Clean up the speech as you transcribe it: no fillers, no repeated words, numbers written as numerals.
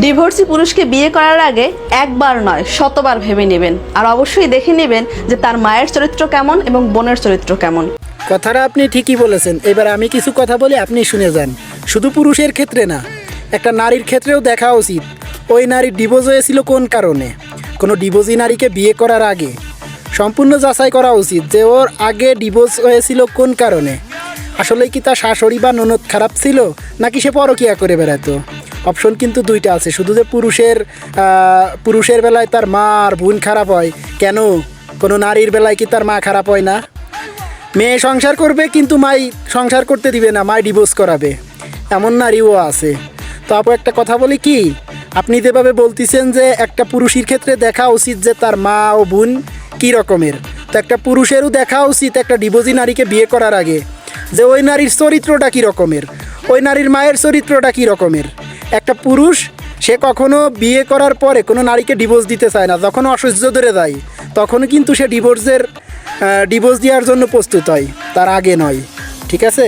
Divorcee পুরুষকে বিয়ে করার আগে একবার নয় শতবার ভেবে নেবেন, আর অবশ্যই দেখে নেবেন যে তার মায়ের চরিত্র কেমন এবং বোনের চরিত্র কেমন। কথাটা আপনি ঠিকই বলেছেন। এবার আমি কিছু কথা বলি, আপনি শুনে যান। শুধু পুরুষের ক্ষেত্রে না, একটা নারীর ক্ষেত্রেও দেখা উচিত ওই নারীর ডিভোর্স হয়েছিল কোন কারণে। কোনো ডিভোর্সি নারীকে বিয়ে করার আগে সম্পূর্ণ যাচাই করা উচিত যে ওর আগে ডিভোর্স হয়েছিল কোন কারণে। আসলে কি তার শাশুড়ি বা ননদ খারাপ ছিল, নাকি সে পরকীয়া করে বেড়াতো। অপশন কিন্তু দুইটা আছে। শুধু যে পুরুষের বেলায় তার মা আর বোন খারাপ হয়, কেন কোনো নারীর বেলায় কি তার মা খারাপ হয় না? মেয়ে সংসার করবে কিন্তু মাই সংসার করতে দিবে না, মাই ডিভোর্স করাবে, এমন নারীও আছে। তো আপু একটা কথা বলি কি, আপনি যেভাবে বলতেছেন যে একটা পুরুষের ক্ষেত্রে দেখা উচিত যে তার মা ও বোন কী রকমের, তো একটা পুরুষেরও দেখা উচিত একটা ডিভোর্সি নারীকে বিয়ে করার আগে যে ওই নারীর চরিত্রটা কী রকমের, ওই নারীর মায়ের চরিত্রটা কী রকমের। একটা পুরুষ সে কখনো বিয়ে করার পরে কোনো নারীকে ডিভোর্স দিতে চায় না, যখন অসহ্য ধরে যায় তখনও কিন্তু সে ডিভোর্স দেওয়ার জন্য প্রস্তুত হয়, তার আগে নয়। ঠিক আছে।